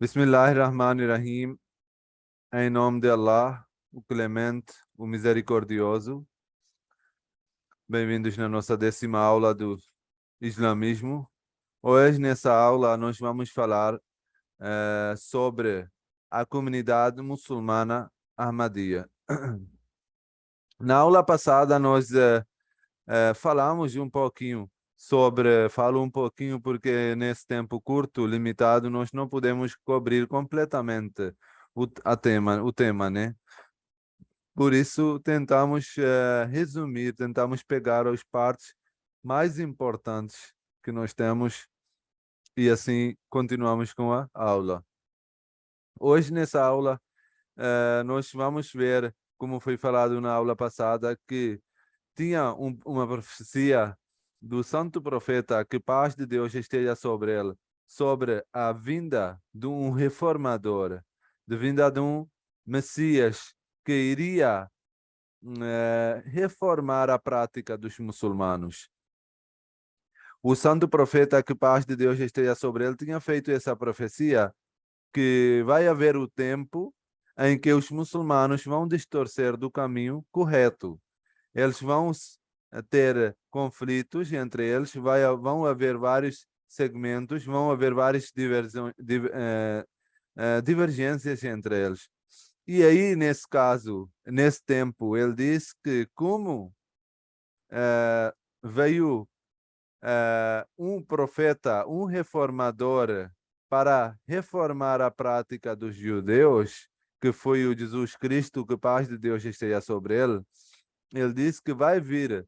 Bismillahirrahmanirrahim. Em nome de Allah, o Clemente, o Misericordioso. Bem-vindos na nossa 10ª aula do Islamismo. Hoje, nessa aula, nós vamos falar sobre a comunidade muçulmana Ahmadiyya. Na aula passada, nós falamos um pouquinho falo um pouquinho porque nesse tempo curto, limitado, nós não podemos cobrir completamente o tema, né? Por isso, tentamos resumir, tentamos pegar as partes mais importantes que nós temos e assim continuamos com a aula. Hoje, nessa aula, nós vamos ver, como foi falado na aula passada, que tinha uma profecia do santo profeta, que paz de Deus esteja sobre ele, sobre a vinda de um reformador, de vinda de um Messias que iria reformar a prática dos muçulmanos. O santo profeta, que paz de Deus esteja sobre ele, tinha feito essa profecia que vai haver o tempo em que os muçulmanos vão distorcer do caminho correto. Eles vão ter conflitos entre eles, vão haver vários segmentos, vão haver várias divergências entre eles. E aí, nesse caso, nesse tempo, ele disse que como veio um profeta, um reformador, para reformar a prática dos judeus, que foi o Jesus Cristo, que paz de Deus esteja sobre ele, ele disse que vai vir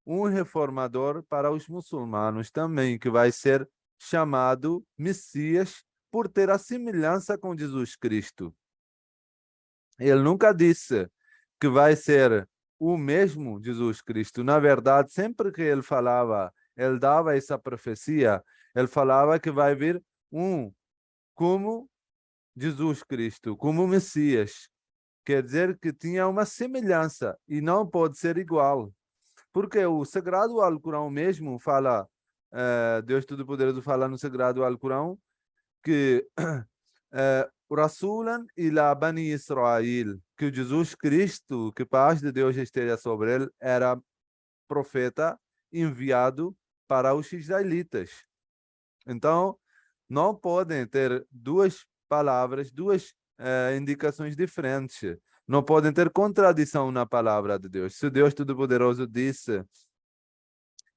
um reformador para os muçulmanos também, que vai ser chamado Messias por ter a semelhança com Jesus Cristo. Ele nunca disse que vai ser o mesmo Jesus Cristo. Na verdade, sempre que ele falava, ele dava essa profecia, ele falava que vai vir um como Jesus Cristo, como Messias. Quer dizer que tinha uma semelhança e não pode ser igual. Porque o Sagrado Alcorão mesmo fala, Deus Todo-Poderoso fala no Sagrado Alcorão, que Rasulan ila Bani Israel, que Jesus Cristo, que paz de Deus esteja sobre ele, era profeta enviado para os israelitas. Então, não podem ter duas palavras, duas indicações diferentes. Não podem ter contradição na palavra de Deus. Se Deus Todo-Poderoso disse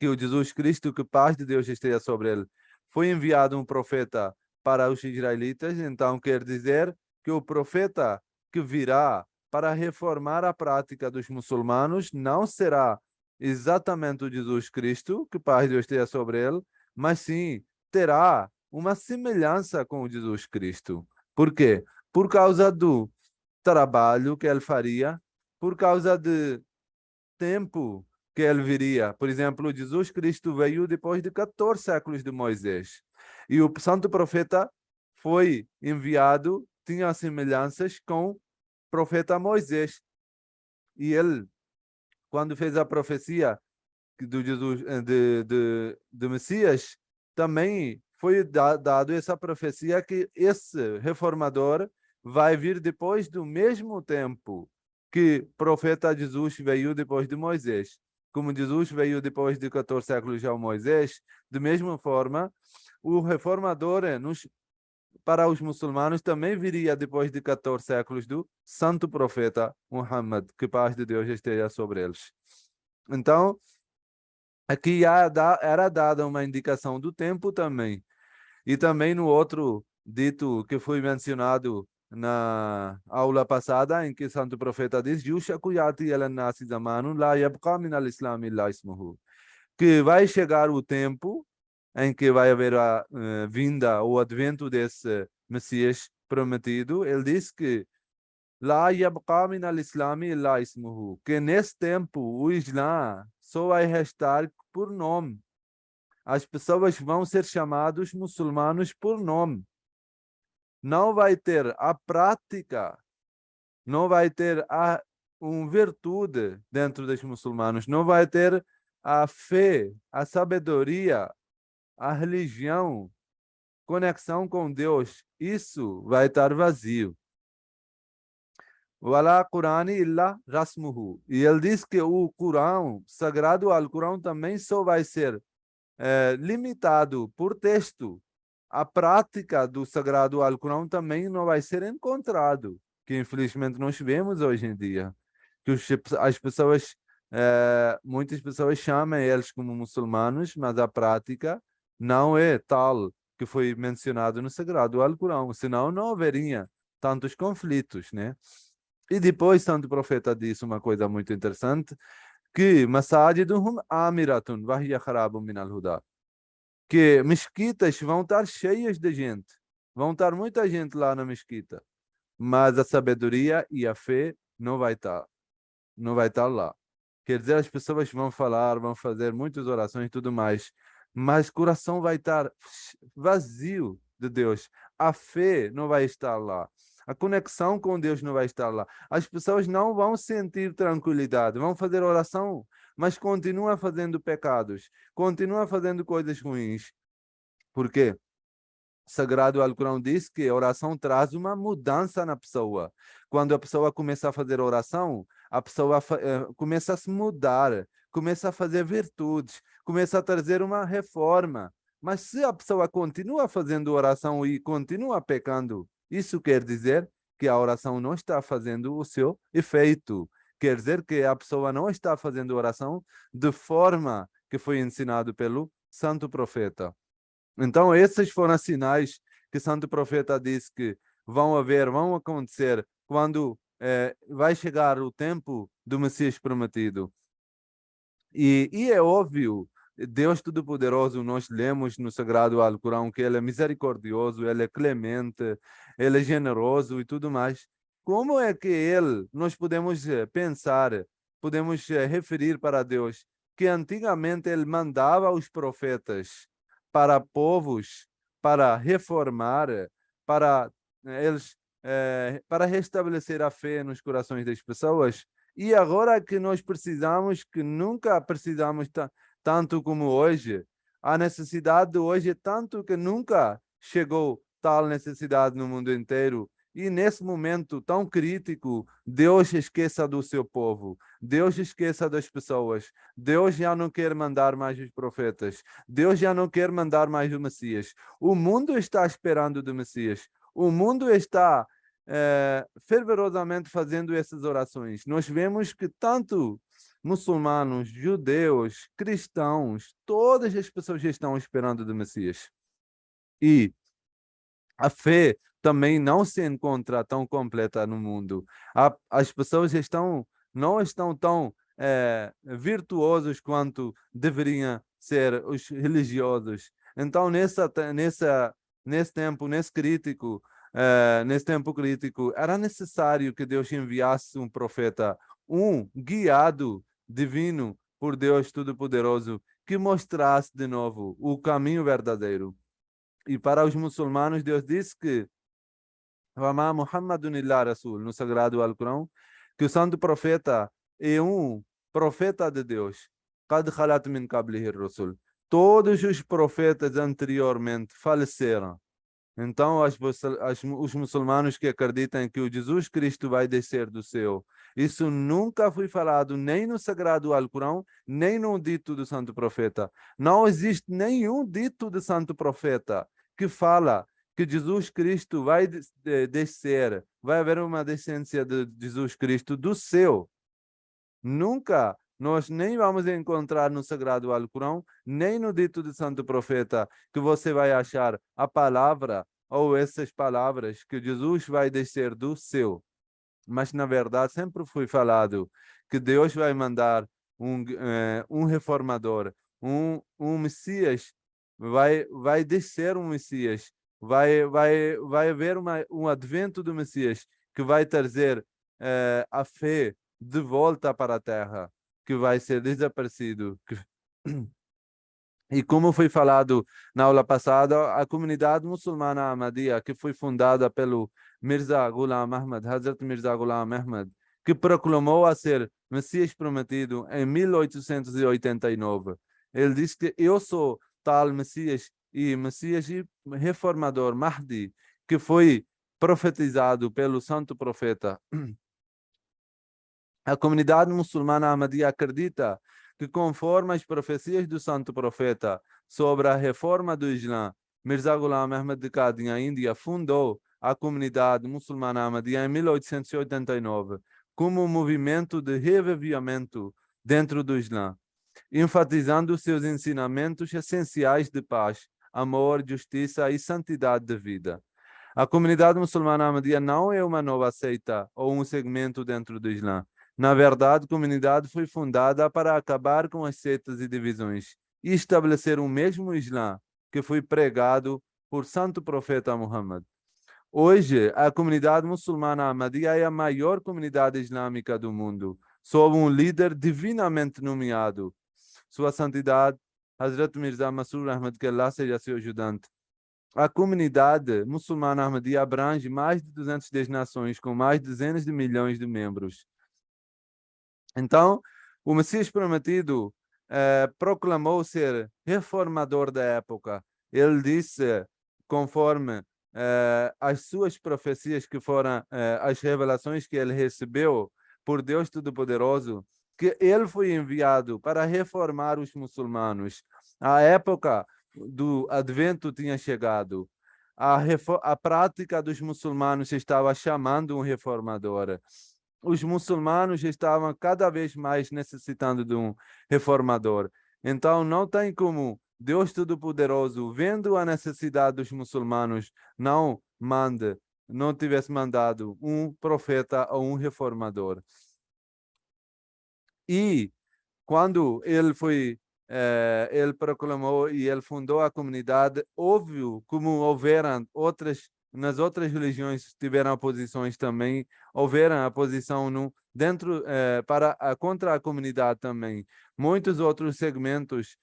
que o Jesus Cristo, que paz de Deus esteja sobre ele, foi enviado um profeta para os israelitas, então quer dizer que o profeta que virá para reformar a prática dos muçulmanos não será exatamente o Jesus Cristo, que paz de Deus esteja sobre ele, mas sim terá uma semelhança com o Jesus Cristo. Por quê? Por causa do trabalho que ele faria, por causa de tempo que ele viria. Por exemplo, Jesus Cristo veio depois de 14 séculos de Moisés. E o santo profeta foi enviado, tinha semelhanças com o profeta Moisés. E ele, quando fez a profecia do Jesus, de Messias, também foi dado essa profecia que esse reformador vai vir depois do mesmo tempo que o profeta Jesus veio depois de Moisés. Como Jesus veio depois de 14 séculos já Moisés, de mesma forma, o reformador para os muçulmanos também viria depois de 14 séculos do santo profeta Muhammad, que paz de Deus esteja sobre eles. Então, aqui era dada uma indicação do tempo também. E também no outro dito que foi mencionado na aula passada, em que o santo profeta diz: que vai chegar o tempo em que vai haver a vinda, o advento desse Messias prometido. Ele diz que La yabqa min al-Islam illa ismuhu, que nesse tempo o Islã só vai restar por nome. As pessoas vão ser chamados muçulmanos por nome. Não vai ter a prática, não vai ter uma virtude dentro dos muçulmanos, não vai ter a fé, a sabedoria, a religião conexão com Deus, isso vai estar vazio. Wala Qurani illa rasmuhu. E ele diz que o Corão, sagrado Al-Corão, também só vai ser limitado por texto. A prática do sagrado Alcorão também não vai ser encontrado, que infelizmente nós vemos hoje em dia, que as pessoas, muitas pessoas chamam eles como muçulmanos, mas a prática não é tal que foi mencionado no sagrado Alcorão, senão não haveria tantos conflitos, né? E depois, Santo Profeta disse uma coisa muito interessante, que masajiduhum amiratun wa hiya kharabun min al-huda, que mesquitas vão estar cheias de gente, vão estar muita gente lá na mesquita, mas a sabedoria e a fé não vai estar lá. Quer dizer, as pessoas vão falar, vão fazer muitas orações e tudo mais, mas o coração vai estar vazio de Deus. A fé não vai estar lá. A conexão com Deus não vai estar lá. As pessoas não vão sentir tranquilidade, vão fazer oração, mas continuam fazendo pecados, continuam fazendo coisas ruins. Por quê? Sagrado Alcorão diz que a oração traz uma mudança na pessoa. Quando a pessoa começa a fazer oração, a pessoa começa a se mudar, começa a fazer virtudes, começa a trazer uma reforma. Mas se a pessoa continua fazendo oração e continua pecando, isso quer dizer que a oração não está fazendo o seu efeito. Quer dizer que a pessoa não está fazendo oração de forma que foi ensinado pelo Santo Profeta. Então, esses foram os sinais que o Santo Profeta disse que vão acontecer quando vai chegar o tempo do Messias prometido. E é óbvio, Deus Todo-Poderoso, nós lemos no Sagrado Alcorão que Ele é misericordioso, Ele é clemente, Ele é generoso e tudo mais. Como é que nós podemos pensar, podemos referir para Deus que antigamente Ele mandava os profetas para povos, para reformar, para eles, para restabelecer a fé nos corações das pessoas. E agora que nós precisamos, que nunca precisamos tanto como hoje, a necessidade hoje é tanto que nunca chegou tal necessidade no mundo inteiro. E nesse momento tão crítico, Deus esqueça do seu povo, Deus esqueça das pessoas, Deus já não quer mandar mais os profetas, Deus já não quer mandar mais o Messias. O mundo está esperando do Messias, o mundo está fervorosamente fazendo essas orações. Nós vemos que tanto muçulmanos, judeus, cristãos, todas as pessoas já estão esperando do Messias. E a fé também não se encontra tão completa no mundo. As pessoas não estão tão virtuosos quanto deveriam ser os religiosos. Então, nesse tempo, nesse tempo crítico, era necessário que Deus enviasse um profeta, um guiado divino por Deus Todo-Poderoso, que mostrasse de novo o caminho verdadeiro. E para os muçulmanos, Deus disse que Wama Muhammadun illa Rasul, no Sagrado Alcorão, que o Santo Profeta é um profeta de Deus. Qad khalat min qablihi ar-rusul. Todos os profetas anteriormente faleceram. Então, os muçulmanos que acreditam que o Jesus Cristo vai descer do céu, isso nunca foi falado nem no Sagrado Alcorão, nem no dito do Santo Profeta. Não existe nenhum dito do Santo Profeta que fala que Jesus Cristo vai descer, vai haver uma descência de Jesus Cristo do céu. Nunca. Nós nem vamos encontrar no Sagrado Alcorão, nem no dito do Santo Profeta, que você vai achar a palavra ou essas palavras que Jesus vai descer do céu. Mas, na verdade, sempre foi falado que Deus vai mandar um reformador, um Messias, vai descer um Messias, vai haver um advento do Messias que vai trazer a fé de volta para a Terra, que vai ser desaparecido. E como foi falado na aula passada, a comunidade muçulmana Ahmadiyya, que foi fundada pelo Mirza Ghulam Ahmad, Hazrat Mirza Ghulam Ahmad, que proclamou a ser Messias prometido em 1889. Ele disse que eu sou tal Messias e Messias e reformador Mahdi, que foi profetizado pelo santo profeta. A comunidade muçulmana Ahmadiyya acredita que, conforme as profecias do santo profeta sobre a reforma do Islã, Mirza Ghulam Ahmad Qadi, a Índia, fundou a comunidade muçulmana Ahmadiyya em 1889 como um movimento de revivimento dentro do Islã, enfatizando seus ensinamentos essenciais de paz, amor, justiça e santidade de vida. A comunidade muçulmana Ahmadiyya não é uma nova seita ou um segmento dentro do Islã. Na verdade, a comunidade foi fundada para acabar com as seitas e divisões e estabelecer o mesmo Islã que foi pregado por Santo Profeta Muhammad. Hoje, a comunidade muçulmana Ahmadiyya é a maior comunidade islâmica do mundo, sob um líder divinamente nomeado, Sua Santidade Hazrat Mirza Masroor Ahmad, que Allah seja seu ajudante. A comunidade muçulmana Ahmadiyya abrange mais de 210 nações, com mais de dezenas de milhões de membros. Então, o Messias prometido proclamou ser reformador da época. Ele disse, conforme as suas profecias, que foram as revelações que ele recebeu por Deus Todo-Poderoso, que ele foi enviado para reformar os muçulmanos. A época do Advento tinha chegado. A prática dos muçulmanos estava chamando um reformador. Os muçulmanos estavam cada vez mais necessitando de um reformador. Então, não tem como Deus Todo-Poderoso, vendo a necessidade dos muçulmanos, não tivesse mandado um profeta ou um reformador. E quando ele proclamou e ele fundou a comunidade, óbvio, como houveram nas outras religiões tiveram oposições também, houveram a posição contra a comunidade também. Muitos outros segmentos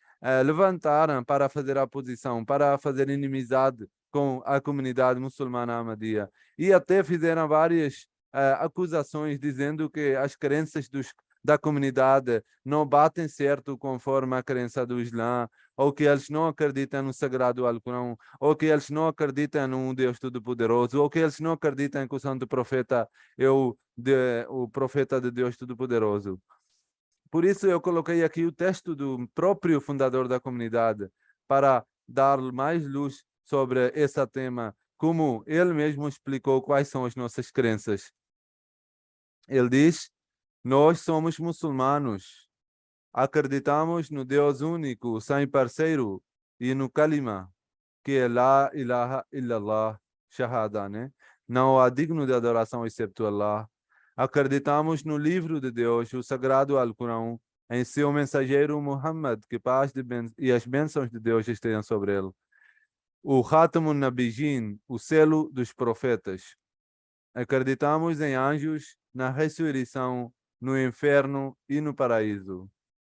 levantaram para fazer oposição, para fazer inimizade com a comunidade muçulmana Ahmadiyya. E até fizeram várias acusações dizendo que as crenças da comunidade não batem certo conforme a crença do Islã, ou que eles não acreditam no Sagrado Alcorão, ou que eles não acreditam num Deus Todo-Poderoso, ou que eles não acreditam que o Santo Profeta é o profeta de Deus Todo-Poderoso. Por isso eu coloquei aqui o texto do próprio fundador da comunidade, para dar mais luz sobre esse tema, como ele mesmo explicou quais são as nossas crenças. Ele diz: nós somos muçulmanos, acreditamos no Deus único, sem parceiro, e no Kalima, que é La ilaha illallah, Shahada, né? Não há digno de adoração excepto Allah. Acreditamos no livro de Deus, o Sagrado Alcorão, em seu mensageiro Muhammad, que paz e as bênçãos de Deus estejam sobre ele. O Khatamun Nabijin, o selo dos profetas. Acreditamos em anjos, na ressurreição, no inferno e no paraíso.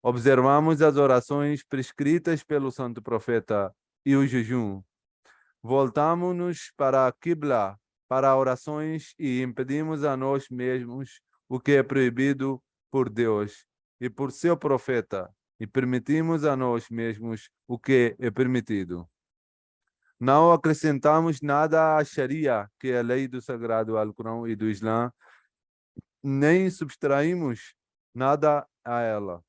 Observamos as orações prescritas pelo santo profeta e o jejum. Voltamos-nos para a Qibla, para orações, e impedimos a nós mesmos o que é proibido por Deus e por seu profeta, e permitimos a nós mesmos o que é permitido. Não acrescentamos nada à Sharia, que é a lei do Sagrado Alcorão e do Islã, nem subtraímos nada a ela.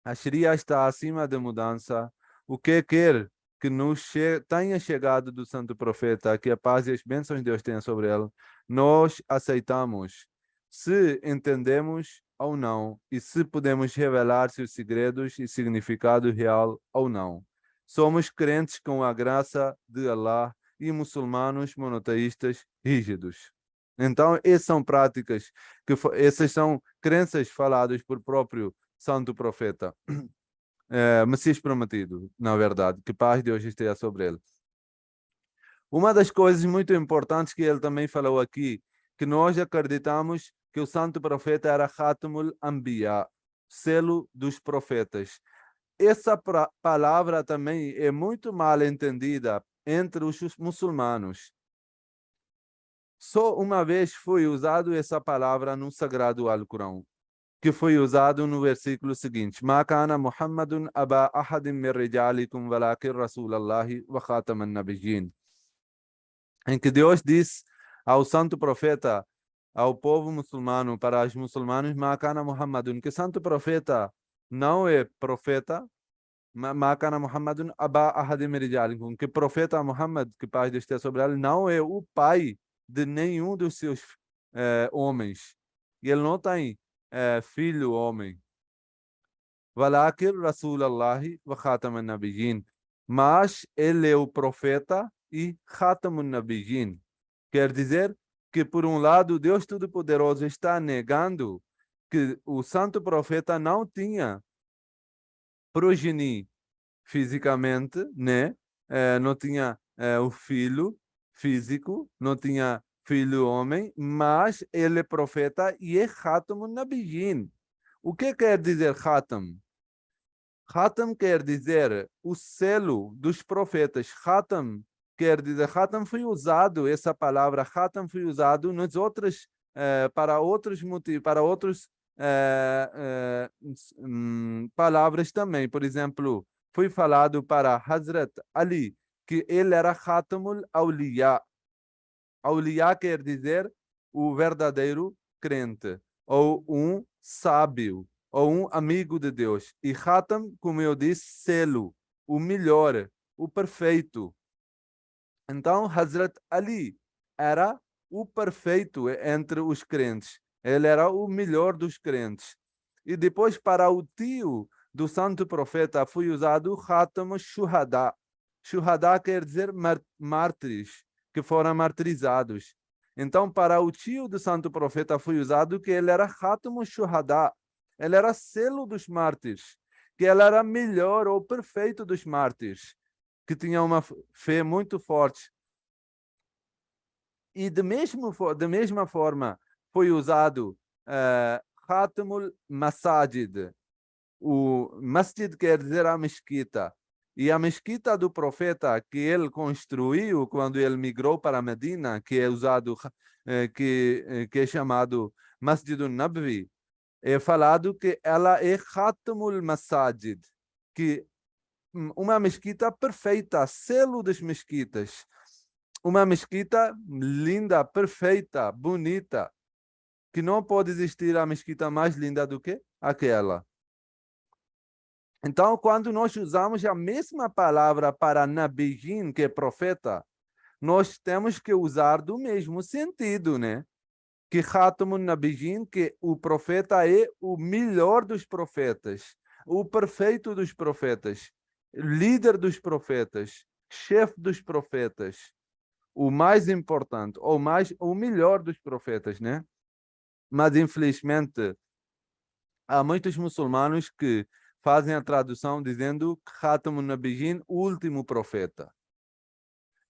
A Sharia está acima da mudança. O que quer que nos tenha chegado do Santo Profeta, que a paz e as bênçãos de Deus tenham sobre ele, nós aceitamos, se entendemos ou não, e se podemos revelar seus segredos e significado real ou não. Somos crentes com a graça de Allah e muçulmanos monoteístas rígidos. Então, essas são práticas, essas são crenças faladas por próprio Santo Profeta, Messias prometido, na verdade, que paz de Deus esteja sobre ele. Uma das coisas muito importantes que ele também falou aqui, que nós acreditamos que o Santo Profeta era Khatamul Anbiya, selo dos profetas. Essa palavra também é muito mal entendida entre os muçulmanos. Só uma vez foi usado essa palavra no Sagrado Alcorão. que foi usado no versículo seguinte: Ma kana Muhammadun aba ahadin min rijalikum walakin Rasulallahi wa khataman nabiyyin. Em que Deus diz ao santo profeta, ao povo muçulmano, para os muçulmanos, Ma kana Muhammadun, que santo profeta não é profeta, Ma kana Muhammadun aba ahadin min rijalikum, que profeta Muhammad, que paz de Deus esteja sobre ele, não é o pai de nenhum dos seus homens. E ele não tem filho homem. Walakin Rasulallahi wa khataman nabiyyin. Mas ele é o profeta e khatamun nabiyyin. Quer dizer que, por um lado, Deus Todo-Poderoso está negando que o santo profeta não tinha progenie fisicamente, né? Não tinha o filho físico, não tinha filho homem, mas ele é profeta e é khatamun nabiyyin. O que quer dizer khatam? Khatam quer dizer o selo dos profetas. Khatam quer dizer, Khatam foi usado, essa palavra Khatam foi usado nos outros, para outros motivos, para outros palavras também. Por exemplo, foi falado para Hazrat Ali, que ele era Khatamul Awliya. Awliya quer dizer o verdadeiro crente, ou um sábio, ou um amigo de Deus. E Khatam, como eu disse, selo, o melhor, o perfeito. Então, Hazrat Ali era o perfeito entre os crentes. Ele era o melhor dos crentes. E depois, para o tio do santo profeta, foi usado Khatam Shuhada. Shuhada quer dizer mártires, que foram martirizados. Então, para o tio do santo profeta, foi usado que ele era Khatam Shuhada. Ele era selo dos mártires, que ele era melhor ou perfeito dos mártires, que tinha uma fé muito forte. E da mesma forma foi usado Khatamul Masajid. O Masjid quer dizer a mesquita. E a mesquita do profeta que ele construiu quando ele migrou para Medina, que é usado, que é chamado Masjid al-Nabwi, é falado que ela é Khatamul Masajid, que uma mesquita perfeita, selo das mesquitas. Uma mesquita linda, perfeita, bonita, que não pode existir a mesquita mais linda do que aquela. Então, quando nós usamos a mesma palavra para Nabiyin, que é profeta, nós temos que usar do mesmo sentido, né? Que Khatamun Nabiyin, que o profeta é o melhor dos profetas, o perfeito dos profetas, líder dos profetas, chefe dos profetas, o mais importante, o melhor dos profetas, né? Mas, infelizmente, há muitos muçulmanos que fazem a tradução dizendo Khatamun Nabiyyin, o último profeta.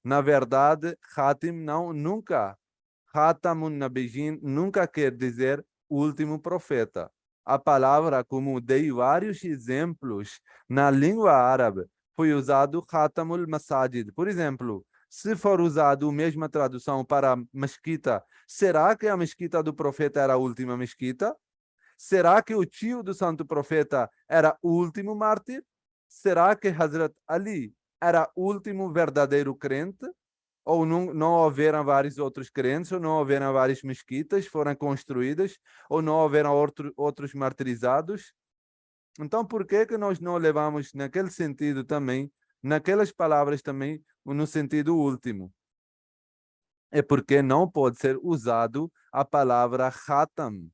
Na verdade, Khatim nunca, Khatamun Nabiyyin nunca quer dizer último profeta. A palavra, como dei vários exemplos na língua árabe, foi usado Khatamul Masajid. Por exemplo, se for usado a mesma tradução para mesquita, será que a mesquita do profeta era a última mesquita? Será que o tio do santo profeta era o último mártir? Será que Hazrat Ali era o último verdadeiro crente? Ou não houveram vários outros crentes, ou não houveram várias mesquitas foram construídas, ou não houveram outros martirizados? Então, por que nós não levamos naquele sentido também, naquelas palavras também, no sentido último? É porque não pode ser usado a palavra khatam,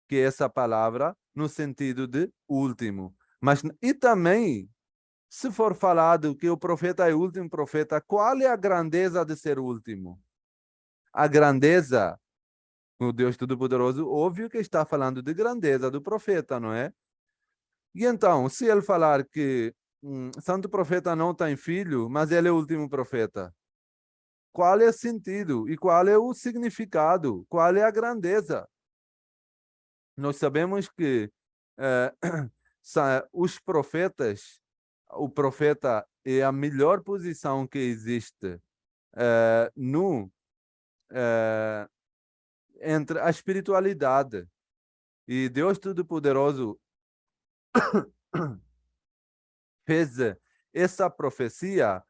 que é essa palavra no sentido de último. Mas, e também, se for falado que o profeta é o último profeta, qual é a grandeza de ser o último? A grandeza, o Deus Todo-Poderoso, óbvio que está falando de grandeza do profeta, não é? E então, se ele falar que santo profeta não tem filho, mas ele é o último profeta, qual é o sentido e qual é o significado? Qual é a grandeza? Nós sabemos que os profetas, o profeta é a melhor posição que existe entre a espiritualidade. E Deus Todo-Poderoso fez essa profecia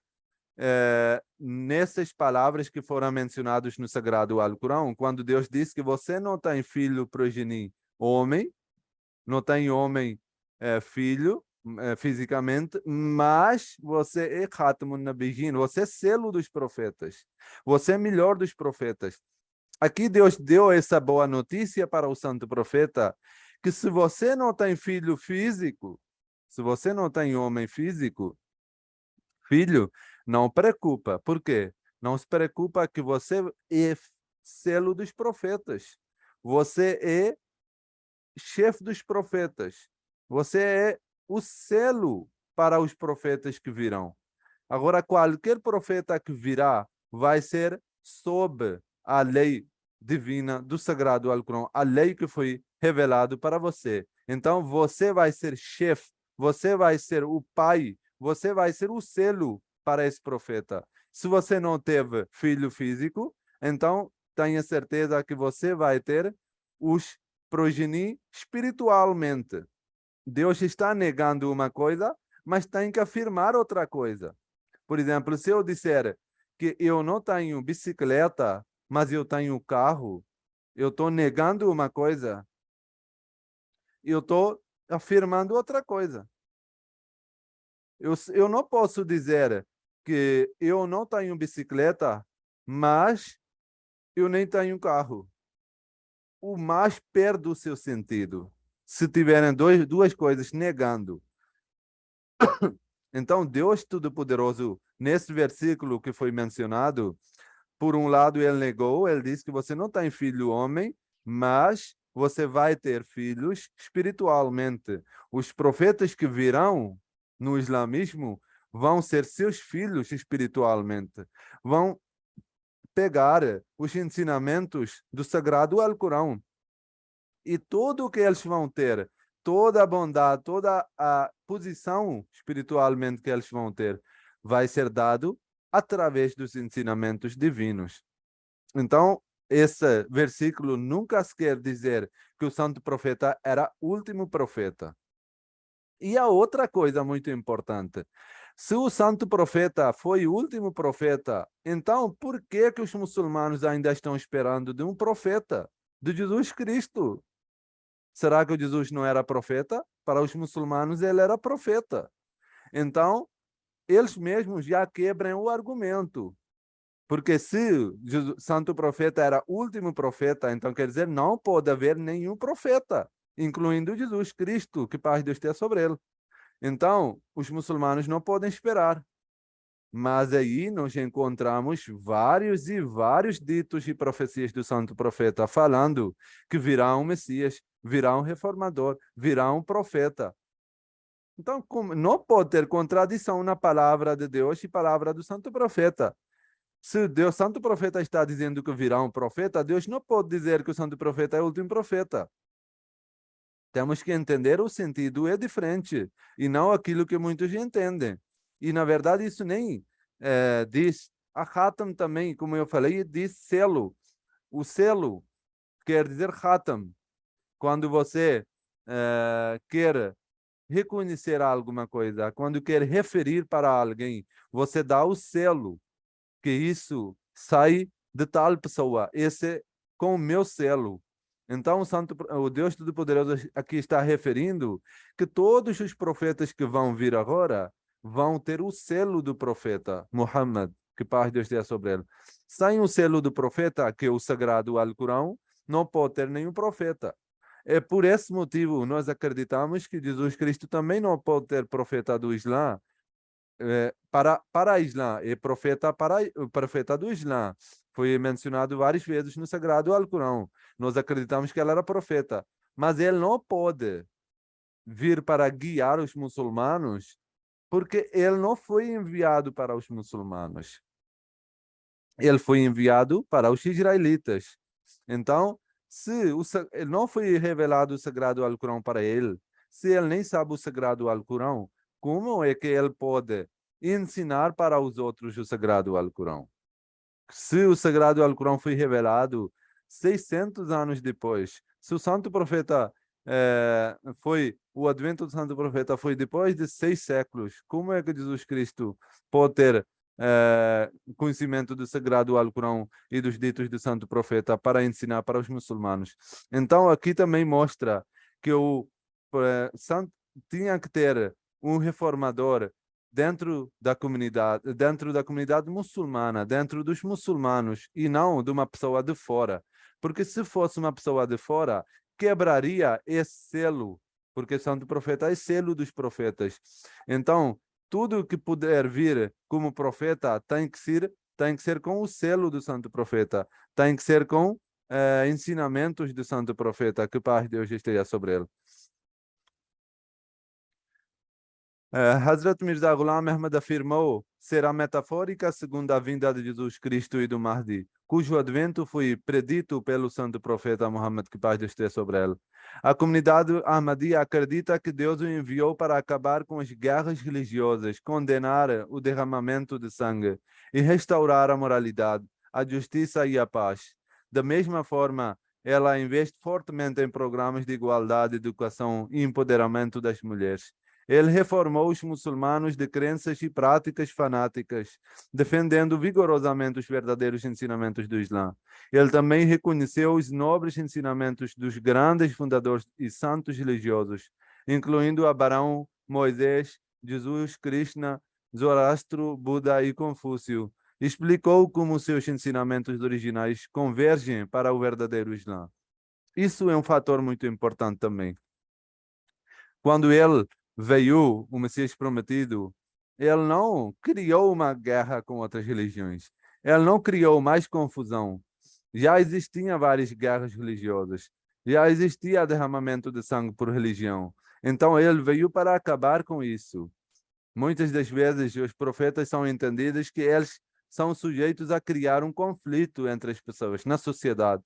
nessas palavras que foram mencionadas no Sagrado Alcorão, quando Deus diz que você não tem filho progenie homem, não tem homem filho fisicamente, mas você é Khatamun Nabiyyin, você é selo dos profetas, você é melhor dos profetas. Aqui Deus deu essa boa notícia para o santo profeta, que se você não tem filho físico, se você não tem homem físico, filho, não preocupa. Por quê? Não se preocupa que você é selo dos profetas. Você é chefe dos profetas. Você é o selo para os profetas que virão. Agora, qualquer profeta que virá vai ser sob a lei divina do Sagrado Alcorão, a lei que foi revelado para você. Então, você vai ser chefe, você vai ser o pai, você vai ser o selo para esse profeta. Se você não teve filho físico, então tenha certeza que você vai ter os progenie espiritualmente. Deus está negando uma coisa, mas tem que afirmar outra coisa. Por exemplo, se eu disser que eu não tenho bicicleta, mas eu tenho carro, eu estou negando uma coisa, eu estou afirmando outra coisa. Eu não posso dizer que eu não tenho bicicleta, mas eu nem tenho carro. O mais perde o seu sentido. Se tiverem duas coisas negando. Então, Deus Todo-Poderoso, nesse versículo que foi mencionado, por um lado, ele negou, ele disse que você não tem filho homem, mas você vai ter filhos espiritualmente. Os profetas que virão no islamismo vão ser seus filhos espiritualmente. Vão pegar os ensinamentos do Sagrado Alcorão. E tudo o que eles vão ter, toda a bondade, toda a posição espiritualmente que eles vão ter, vai ser dado através dos ensinamentos divinos. Então, esse versículo nunca se quer dizer que o santo profeta era o último profeta. E a outra coisa muito importante, se o santo profeta foi o último profeta, então por que os muçulmanos ainda estão esperando de um profeta, de Jesus Cristo? Será que Jesus não era profeta? Para os muçulmanos ele era profeta. Então, eles mesmos já quebram o argumento. Porque se o santo profeta era o último profeta, então quer dizer, não pode haver nenhum profeta, incluindo Jesus Cristo, que paz de Deus tenha sobre ele. Então, os muçulmanos não podem esperar. Mas aí nós encontramos vários e vários ditos e profecias do santo profeta falando que virá um Messias, virá um reformador, virá um profeta. Então, não pode ter contradição na palavra de Deus e palavra do santo profeta. Se Deus, santo profeta está dizendo que virá um profeta, Deus não pode dizer que o santo profeta é o último profeta. Temos que entender o sentido é diferente e não aquilo que muitos entendem. E, na verdade, isso nem diz. A Khatam também, como eu falei, diz selo. O selo quer dizer Khatam. Quando você quer reconhecer alguma coisa, quando quer referir para alguém, você dá o selo, que isso sai de tal pessoa. Esse é com o meu selo. Então, o Deus Todo-Poderoso aqui está referindo que todos os profetas que vão vir agora vão ter o selo do profeta Muhammad, que paz de Deus tenha sobre ele. Sem o selo do profeta, que é o sagrado Alcorão, não pode ter nenhum profeta. É por esse motivo nós acreditamos que Jesus Cristo também não pode ter profeta do Islã, para Islã, é profeta para o profeta do Islã. Foi mencionado várias vezes no Sagrado Alcorão. Nós acreditamos que ela era profeta, mas ele não pode vir para guiar os muçulmanos, porque ele não foi enviado para os muçulmanos. Ele foi enviado para os israelitas. Então, se não foi revelado o Sagrado Alcorão para ele, se ele nem sabe o Sagrado Alcorão, como é que ele pode ensinar para os outros o Sagrado Alcorão? Se o Sagrado Alcorão foi revelado 600 anos depois, se o santo profeta foi o advento do Santo Profeta foi depois de 6 séculos. Como é que Jesus Cristo pode ter conhecimento do Sagrado Alcorão e dos ditos do Santo Profeta para ensinar para os muçulmanos? Então, aqui também mostra que o santo tinha que ter um reformador dentro da comunidade muçulmana, dentro dos muçulmanos, e não de uma pessoa de fora. Porque se fosse uma pessoa de fora, quebraria esse selo, porque o Santo Profeta é selo dos profetas. Então, tudo que puder vir como profeta tem que ser com o selo do Santo Profeta, tem que ser com ensinamentos do Santo Profeta, que paz de Deus esteja sobre ele. Hazrat Mirza Ghulam Ahmad afirmou ser a metafórica segunda vinda de Jesus Cristo e do Mahdi, cujo advento foi predito pelo santo profeta Muhammad, que paz de Deus esteja sobre ele. A comunidade Ahmadiyya acredita que Deus o enviou para acabar com as guerras religiosas, condenar o derramamento de sangue e restaurar a moralidade, a justiça e a paz. Da mesma forma, ela investe fortemente em programas de igualdade, educação e empoderamento das mulheres. Ele reformou os muçulmanos de crenças e práticas fanáticas, defendendo vigorosamente os verdadeiros ensinamentos do Islã. Ele também reconheceu os nobres ensinamentos dos grandes fundadores e santos religiosos, incluindo Abraão, Moisés, Jesus, Krishna, Zoroastro, Buda e Confúcio. Explicou como seus ensinamentos originais convergem para o verdadeiro Islã. Isso é um fator muito importante também. Quando ele veio, o Messias prometido, ele não criou uma guerra com outras religiões. Ele não criou mais confusão. Já existiam várias guerras religiosas. Já existia derramamento de sangue por religião. Então ele veio para acabar com isso. Muitas das vezes os profetas são entendidos que eles são sujeitos a criar um conflito entre as pessoas na sociedade.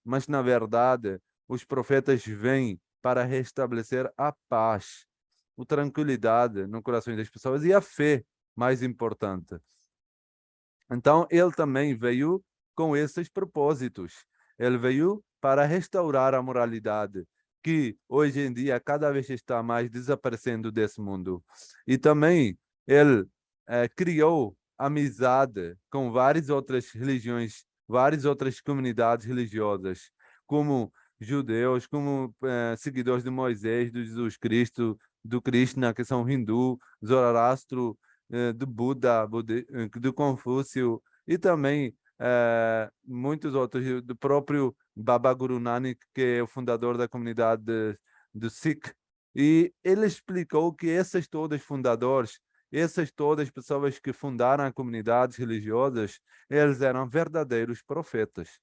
Mas na verdade, os profetas vêm para restabelecer a paz, a tranquilidade no coração das pessoas e a fé, mais importante. Então, ele também veio com esses propósitos. Ele veio para restaurar a moralidade, que hoje em dia cada vez está mais desaparecendo desse mundo. E também ele criou amizade com várias outras religiões, várias outras comunidades religiosas, como judeus, como seguidores de Moisés, de Jesus Cristo, do Krishna, que são hindu, Zoroastro, do Buda, do Confúcio, e também muitos outros, do próprio Baba Guru Nanak, que é o fundador da comunidade do Sikh. E ele explicou que esses todos fundadores, essas todas pessoas que fundaram as comunidades religiosas, eles eram verdadeiros profetas.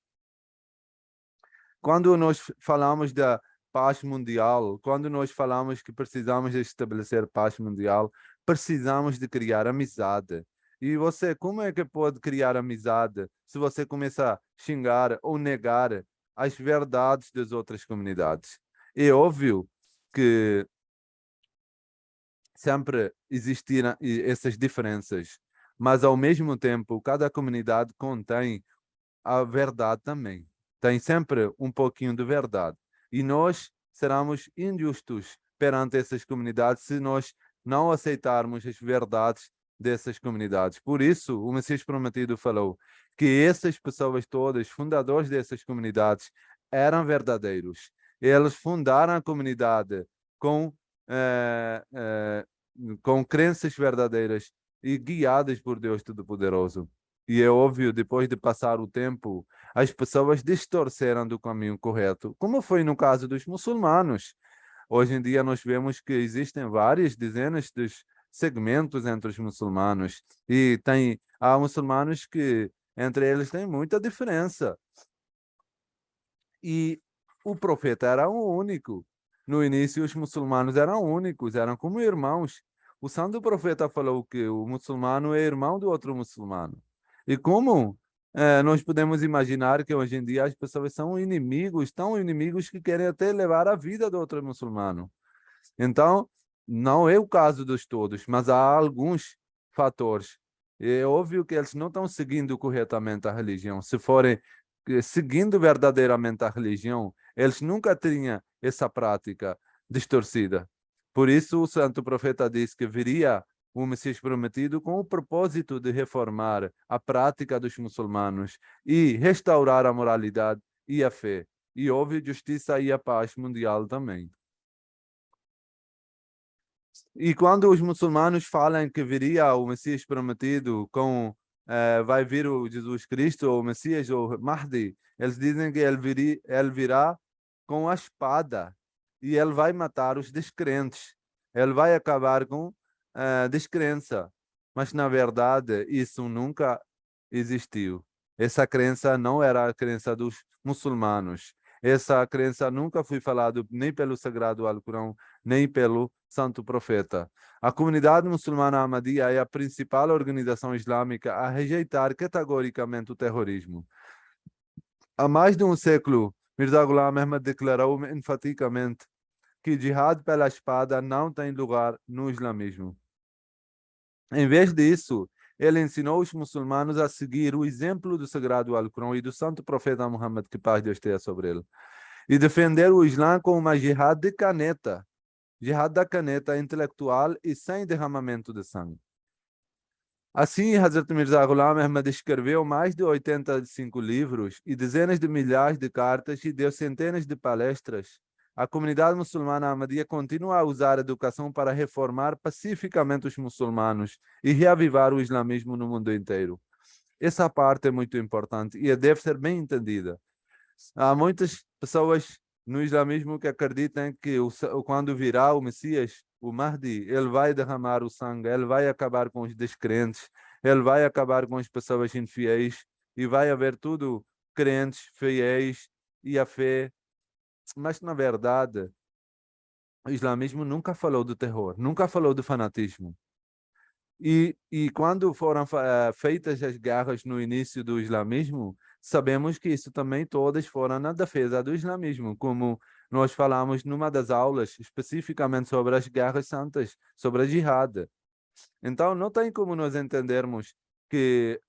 Quando nós falamos da paz mundial, quando nós falamos que precisamos de estabelecer paz mundial, precisamos de criar amizade. E você, como é que pode criar amizade se você começa a xingar ou negar as verdades das outras comunidades? É óbvio que sempre existiram essas diferenças, mas ao mesmo tempo, cada comunidade contém a verdade também. Tem sempre um pouquinho de verdade. E nós seremos injustos perante essas comunidades se nós não aceitarmos as verdades dessas comunidades. Por isso, o Messias Prometido falou que essas pessoas todas, fundadores dessas comunidades, eram verdadeiros. Eles fundaram a comunidade com, com crenças verdadeiras e guiadas por Deus Todo-Poderoso. E é óbvio, depois de passar o tempo, as pessoas distorceram do caminho correto, como foi no caso dos muçulmanos. Hoje em dia nós vemos que existem várias dezenas de segmentos entre os muçulmanos e há muçulmanos que entre eles tem muita diferença. E o profeta era um único. No início os muçulmanos eram únicos, eram como irmãos. O santo profeta falou que o muçulmano é irmão do outro muçulmano. E como nós podemos imaginar que hoje em dia as pessoas são inimigos, tão inimigos que querem até levar a vida do outro muçulmano. Então, não é o caso dos todos, mas há alguns fatores. É óbvio que eles não estão seguindo corretamente a religião. Se forem seguindo verdadeiramente a religião, eles nunca tinham essa prática distorcida. Por isso, o santo profeta disse que viria o Messias prometido com o propósito de reformar a prática dos muçulmanos e restaurar a moralidade e a fé. E houve justiça e a paz mundial também. E quando os muçulmanos falam que viria o Messias prometido vai vir o Jesus Cristo, ou o Messias, ou o Mahdi, eles dizem que ele virá com a espada e ele vai matar os descrentes. Ele vai acabar com a descrença. Mas, na verdade, isso nunca existiu. Essa crença não era a crença dos muçulmanos. Essa crença nunca foi falada nem pelo Sagrado Alcorão, nem pelo Santo Profeta. A comunidade muçulmana Ahmadiyya é a principal organização islâmica a rejeitar categoricamente o terrorismo. Há mais de um século, Mirza Ghulam Ahmad declarou enfaticamente que jihad pela espada não tem lugar no islamismo. Em vez disso, ele ensinou os muçulmanos a seguir o exemplo do Sagrado Alcorão e do Santo Profeta Muhammad, que paz de Deus tenha sobre ele, e defender o Islã com uma jihad de caneta, jihad da caneta intelectual e sem derramamento de sangue. Assim, Hazrat Mirza Ghulam Ahmad escreveu mais de 85 livros e dezenas de milhares de cartas e deu centenas de palestras. A comunidade muçulmana Ahmadiyya continua a usar a educação para reformar pacificamente os muçulmanos e reavivar o islamismo no mundo inteiro. Essa parte é muito importante e deve ser bem entendida. Há muitas pessoas no islamismo que acreditam que quando virá o Messias, o Mahdi, ele vai derramar o sangue, ele vai acabar com os descrentes, ele vai acabar com as pessoas infiéis e vai haver tudo crentes, fiéis e a fé. Mas, na verdade, o islamismo nunca falou do terror, nunca falou do fanatismo. E quando foram feitas as guerras no início do islamismo, sabemos que isso também todas foram na defesa do islamismo, como nós falamos numa das aulas, especificamente sobre as guerras santas, sobre a jihad. Então, não tem como nós entendermos que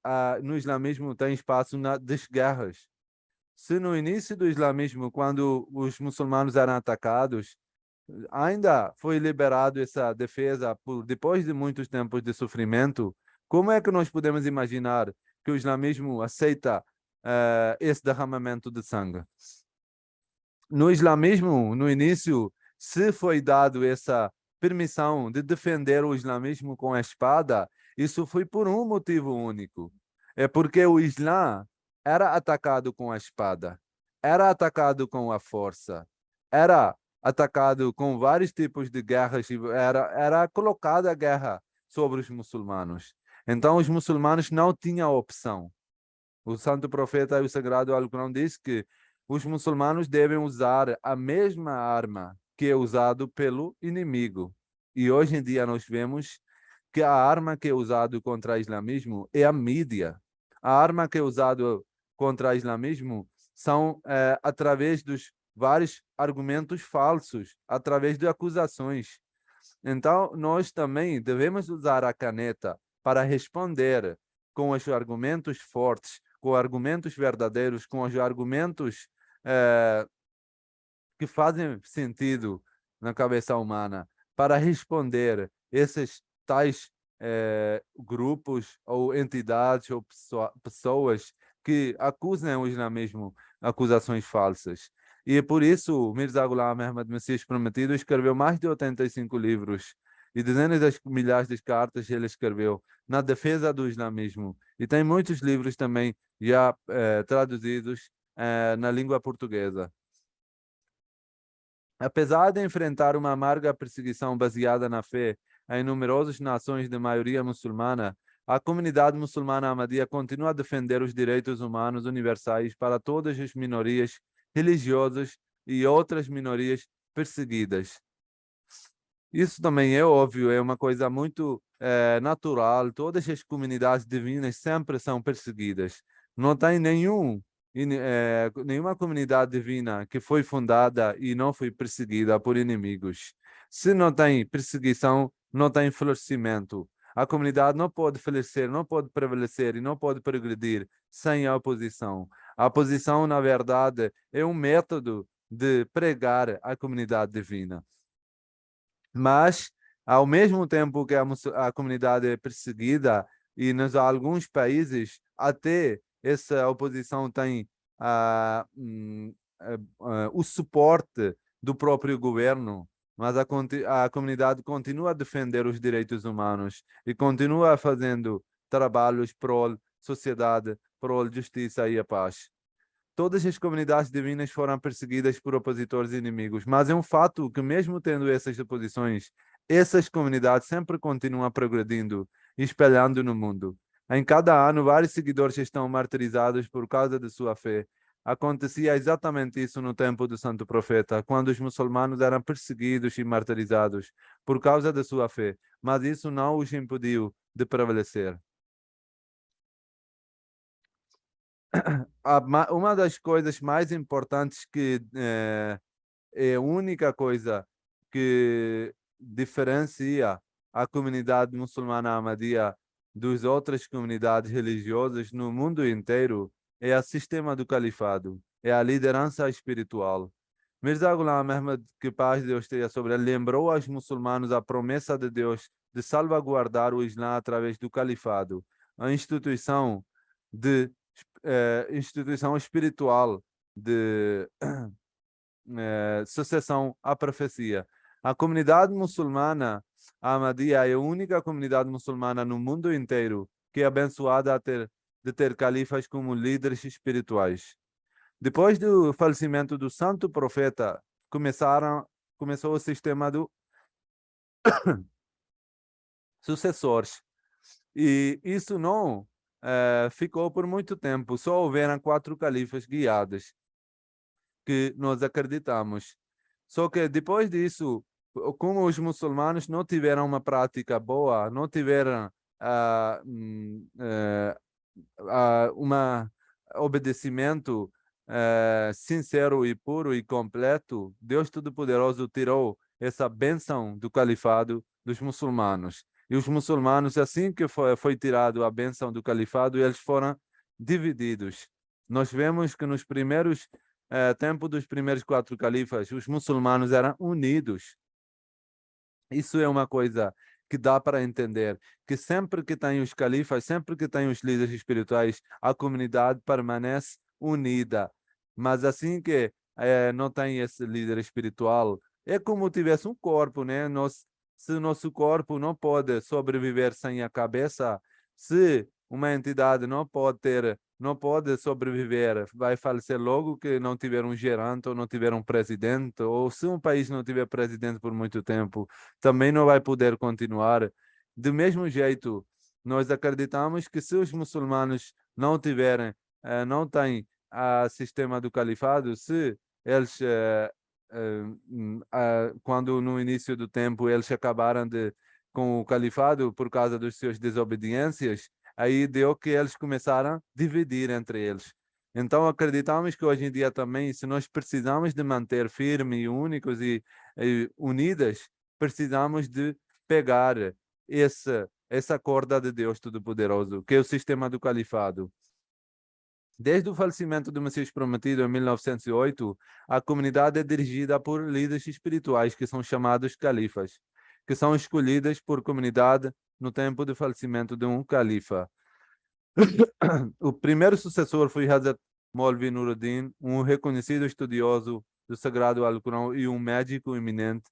no islamismo tem espaço das guerras. Se no início do islamismo, quando os muçulmanos eram atacados, ainda foi liberado essa defesa depois de muitos tempos de sofrimento, como é que nós podemos imaginar que o islamismo aceita esse derramamento de sangue? No islamismo, no início, se foi dado essa permissão de defender o islamismo com a espada, isso foi por um motivo único. É porque o Islã era atacado com a espada, era atacado com a força, era atacado com vários tipos de guerras, era colocada a guerra sobre os muçulmanos. Então, os muçulmanos não tinham opção. O Santo Profeta e o Sagrado Alcorão diz que os muçulmanos devem usar a mesma arma que é usado pelo inimigo. E hoje em dia nós vemos que a arma que é usada contra o islamismo é a mídia. A arma que é usada contra o islamismo são através dos vários argumentos falsos, através de acusações. Então, nós também devemos usar a caneta para responder com os argumentos fortes, com argumentos verdadeiros, com os argumentos que fazem sentido na cabeça humana, para responder esses tais grupos ou entidades ou pessoas que acusam o islamismo acusações falsas. E é por isso Mirza Ghulam Ahmad, Messias Prometido, escreveu mais de 85 livros e dezenas de milhares de cartas ele escreveu na defesa do islamismo. E tem muitos livros também já traduzidos na língua portuguesa. Apesar de enfrentar uma amarga perseguição baseada na fé em numerosas nações de maioria muçulmana, a comunidade muçulmana Ahmadiyya continua a defender os direitos humanos universais para todas as minorias religiosas e outras minorias perseguidas. Isso também é óbvio, é uma coisa muito natural. Todas as comunidades divinas sempre são perseguidas. Não tem nenhuma comunidade divina que foi fundada e não foi perseguida por inimigos. Se não tem perseguição, não tem florescimento. A comunidade não pode florescer, não pode prevalecer e não pode progredir sem a oposição. A posição, na verdade, é um método de pregar a comunidade divina. Mas, ao mesmo tempo que a comunidade é perseguida, e nos alguns países até essa oposição tem o suporte do próprio governo, mas a comunidade continua a defender os direitos humanos e continua fazendo trabalhos pró sociedade, pró justiça e a paz. Todas as comunidades divinas foram perseguidas por opositores e inimigos, mas é um fato que, mesmo tendo essas oposições, essas comunidades sempre continuam progredindo e espalhando no mundo. Em cada ano, vários seguidores estão martirizados por causa de sua fé. Acontecia exatamente isso no tempo do Santo Profeta, quando os muçulmanos eram perseguidos e martirizados por causa da sua fé, mas isso não os impediu de prevalecer. Uma das coisas mais importantes que é a única coisa que diferencia a comunidade muçulmana Ahmadiyya das outras comunidades religiosas no mundo inteiro é o sistema do califado, é a liderança espiritual. Mirza Ghulam Ahmad, que paz de Deus esteja sobre ele, lembrou aos muçulmanos a promessa de Deus de salvaguardar o Islã através do califado, a instituição espiritual de sucessão à profecia. A comunidade muçulmana Ahmadiyya é a única comunidade muçulmana no mundo inteiro que é abençoada de ter califas como líderes espirituais. Depois do falecimento do santo profeta, começou o sistema do sucessores. E isso não ficou por muito tempo. Só houveram 4 califas guiados que nós acreditamos. Só que depois disso, como os muçulmanos não tiveram uma prática boa, não tiveram um obedecimento sincero e puro e completo, Deus Todo-Poderoso tirou essa bênção do califado dos muçulmanos. E os muçulmanos, assim que foi tirado a bênção do califado, eles foram divididos. Nós vemos que nos primeiros tempos dos primeiros 4 califas, os muçulmanos eram unidos. Isso é uma coisa que dá para entender, que sempre que tem os califas, sempre que tem os líderes espirituais, a comunidade permanece unida. Mas assim que não tem esse líder espiritual, é como tivesse um corpo, né? Se o nosso corpo não pode sobreviver sem a cabeça, se uma entidade não pode sobreviver, vai falecer logo que não tiver um gerente ou não tiver um presidente, ou se um país não tiver presidente por muito tempo, também não vai poder continuar. Do mesmo jeito, nós acreditamos que se os muçulmanos não tiverem, não têm a sistema do califado, se eles, quando no início do tempo eles acabaram com o califado por causa das suas desobediências, aí deu que eles começaram a dividir entre eles. Então acreditamos que hoje em dia também, se nós precisamos de manter firmes e únicos e unidas, precisamos de pegar essa corda de Deus Todo-Poderoso, que é o sistema do califado. Desde o falecimento do Messias Prometido em 1908, a comunidade é dirigida por líderes espirituais, que são chamados califas, que são escolhidas por comunidade no tempo do falecimento de um califa. O primeiro sucessor foi Hazrat Maulvi Nuruddin, um reconhecido estudioso do Sagrado Alcorão e um médico eminente.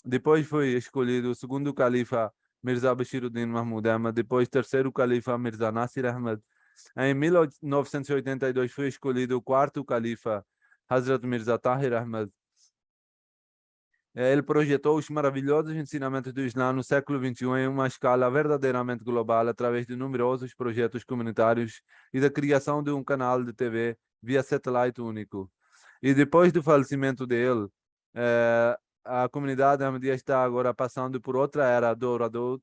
Depois foi escolhido o segundo califa Mirza Bashiruddin Mahmud Ahmad, depois terceiro califa Mirza Nasir Ahmad. Em 1982 foi escolhido o quarto califa Hazrat Mirza Tahir Ahmad. Ele projetou os maravilhosos ensinamentos do Islã no século XXI em uma escala verdadeiramente global através de numerosos projetos comunitários e da criação de um canal de TV via satélite único. E depois do falecimento dele, a comunidade Ahmadiyya está agora passando por outra era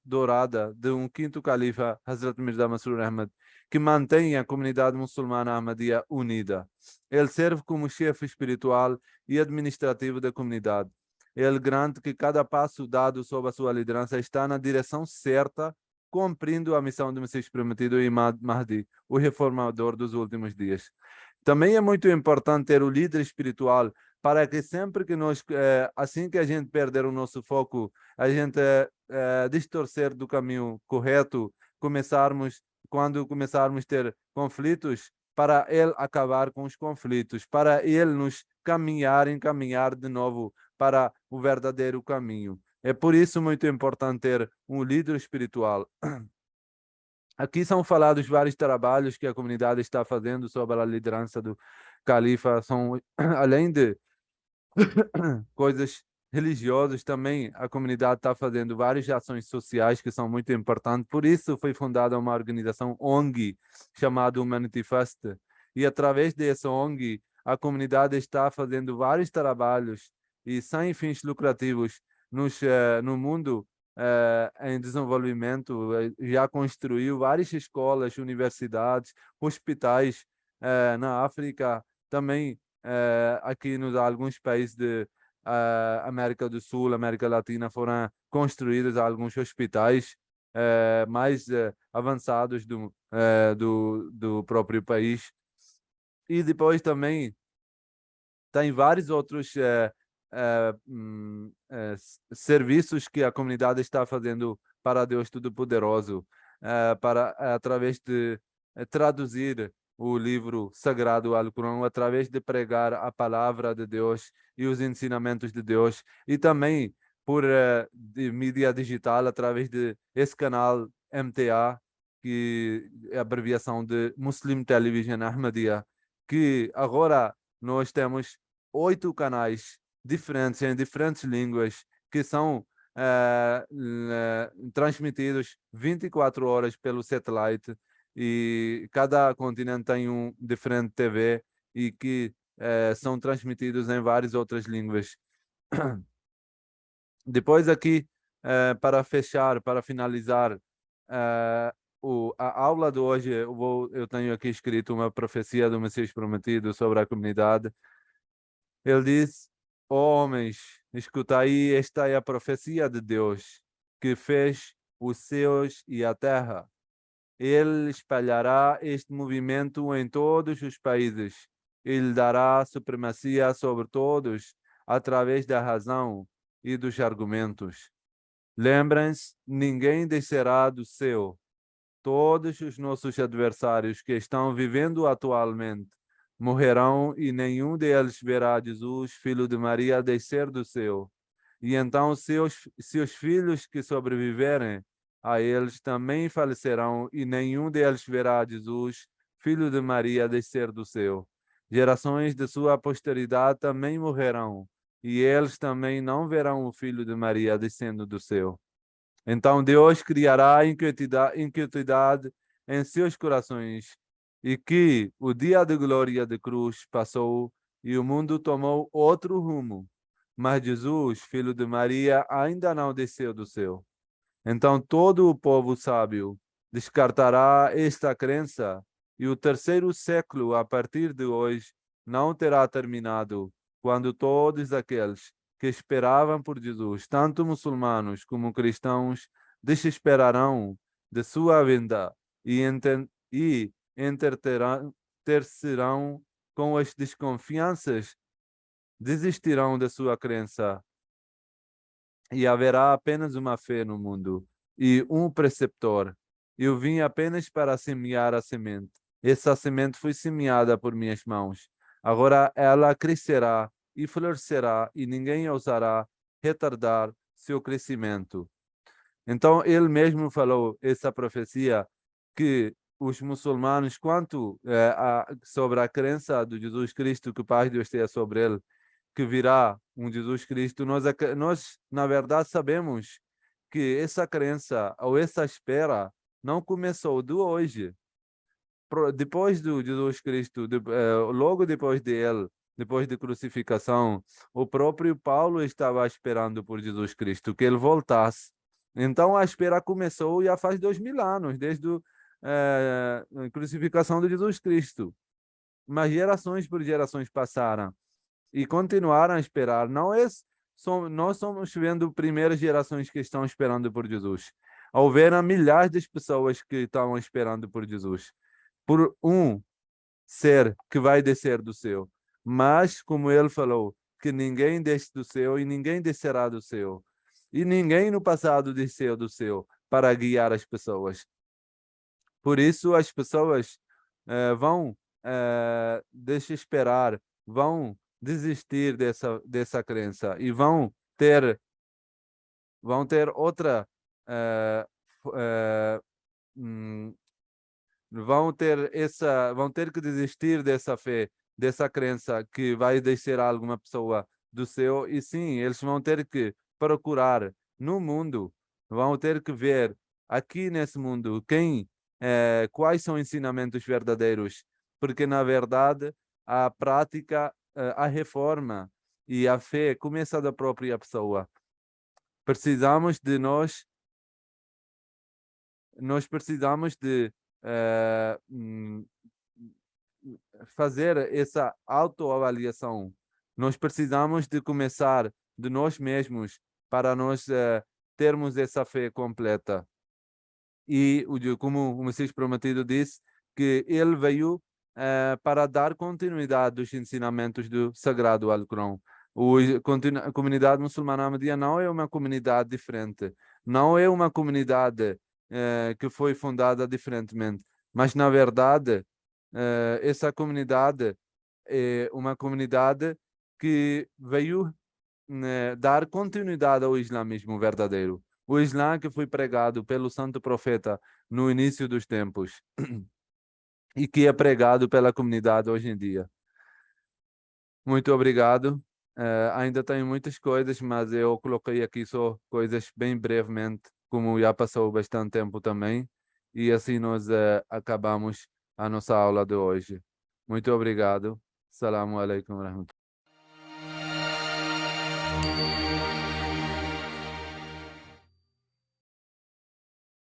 dourada de um quinto califa, Hazrat Mirza Masroor Ahmad, que mantém a comunidade muçulmana Ahmadiyya unida. Ele serve como chefe espiritual e administrativo da comunidade. Ele garante que cada passo dado sob a sua liderança está na direção certa, cumprindo a missão do Messias Prometido e Mahdi, o reformador dos últimos dias. Também é muito importante ter o líder espiritual para que sempre que nós, assim que a gente perder o nosso foco, a gente distorcer do caminho correto, quando começarmos a ter conflitos, para ele acabar com os conflitos, para ele nos encaminhar de novo para o verdadeiro caminho. É por isso muito importante ter um líder espiritual. Aqui são falados vários trabalhos que a comunidade está fazendo sobre a liderança do califa. São, além de coisas religiosas, também a comunidade está fazendo várias ações sociais que são muito importantes. Por isso foi fundada uma organização ONG chamada Humanity First. E através dessa ONG, a comunidade está fazendo vários trabalhos e sem fins lucrativos no mundo em desenvolvimento. Já construiu várias escolas, universidades, hospitais na África, também aqui nos alguns países de América do Sul, América Latina, foram construídos alguns hospitais mais avançados do próprio país. E depois também tem vários outros serviços que a comunidade está fazendo para Deus Todo-Poderoso, através de traduzir o livro sagrado Alcorão, através de pregar a palavra de Deus e os ensinamentos de Deus, e também por de mídia digital, através de esse canal MTA, que é a abreviação de Muslim Television Ahmadiyya, que agora nós temos 8 canais diferentes, em diferentes línguas, que são transmitidos 24 horas pelo satélite, e cada continente tem um diferente TV e que são transmitidos em várias outras línguas. Depois aqui, para fechar, para finalizar a aula de hoje, eu tenho aqui escrito uma profecia do Messias Prometido sobre a comunidade. Ele diz: homens, escutai, esta é a profecia de Deus, que fez os céus e a terra. Ele espalhará este movimento em todos os países. Ele dará supremacia sobre todos através da razão e dos argumentos. Lembrem-se, ninguém descerá do céu. Todos os nossos adversários que estão vivendo atualmente morrerão e nenhum deles verá Jesus, filho de Maria, descer do céu. E então seus filhos que sobreviverem a eles também falecerão e nenhum deles verá Jesus, filho de Maria, descer do céu. Gerações de sua posteridade também morrerão e eles também não verão o filho de Maria descendo do céu. Então Deus criará inquietude em seus corações, e que o dia de glória de cruz passou e o mundo tomou outro rumo. Mas Jesus, filho de Maria, ainda não desceu do céu. Então todo o povo sábio descartará esta crença, e o terceiro século, a partir de hoje, não terá terminado, quando todos aqueles que esperavam por Jesus, tanto muçulmanos como cristãos, desesperarão de sua vinda e entercerão com as desconfianças, desistirão da sua crença, e haverá apenas uma fé no mundo e um preceptor. Eu vim apenas para semear a semente. Essa semente foi semeada por minhas mãos. Agora ela crescerá e florescerá, e ninguém ousará retardar seu crescimento. Então ele mesmo falou essa profecia, que os muçulmanos, quanto sobre a crença de Jesus Cristo, que o Pai de Deus tenha sobre ele, que virá um Jesus Cristo, nós na verdade sabemos que essa crença ou essa espera não começou de hoje. Depois do Jesus Cristo, logo depois dele, depois da crucificação, o próprio Paulo estava esperando por Jesus Cristo, que ele voltasse. Então a espera começou já faz 2000 anos, desde a crucificação de Jesus Cristo. Mas gerações por gerações passaram e continuaram a esperar. Nós somos vendo primeiras gerações que estão esperando por Jesus. Houveram milhares de pessoas que estavam esperando por Jesus. Por ser que vai descer do céu. Mas, como ele falou, que ninguém desce do céu e ninguém descerá do céu. E ninguém no passado desceu do céu para guiar as pessoas. Por isso, as pessoas vão desesperar, vão desistir dessa crença e vão ter outra eh, hum, vão ter que desistir dessa fé, dessa crença que vai descer alguma pessoa do céu, e sim, eles vão ter que procurar no mundo, vão ter que ver aqui nesse mundo quais são ensinamentos verdadeiros, porque na verdade a prática, a reforma e a fé começa da própria pessoa. Precisamos de nós precisamos de eh, hum, fazer essa autoavaliação. Nós precisamos de começar de nós mesmos para nós termos essa fé completa. E como o Messias Prometido disse, que ele veio para dar continuidade dos ensinamentos do Sagrado Alcorão. A comunidade muçulmana ahmadiyya não é uma comunidade diferente, não é uma comunidade que foi fundada diferentemente, mas na verdade essa comunidade é uma comunidade que veio dar continuidade ao islamismo verdadeiro. O Islã que foi pregado pelo Santo Profeta no início dos tempos e que é pregado pela comunidade hoje em dia. Muito obrigado. Ainda tenho muitas coisas, mas eu coloquei aqui só coisas bem brevemente, como já passou bastante tempo também, e assim nós acabamos a nossa aula de hoje. Muito obrigado. Assalamu alaikum wa rahmatullahi.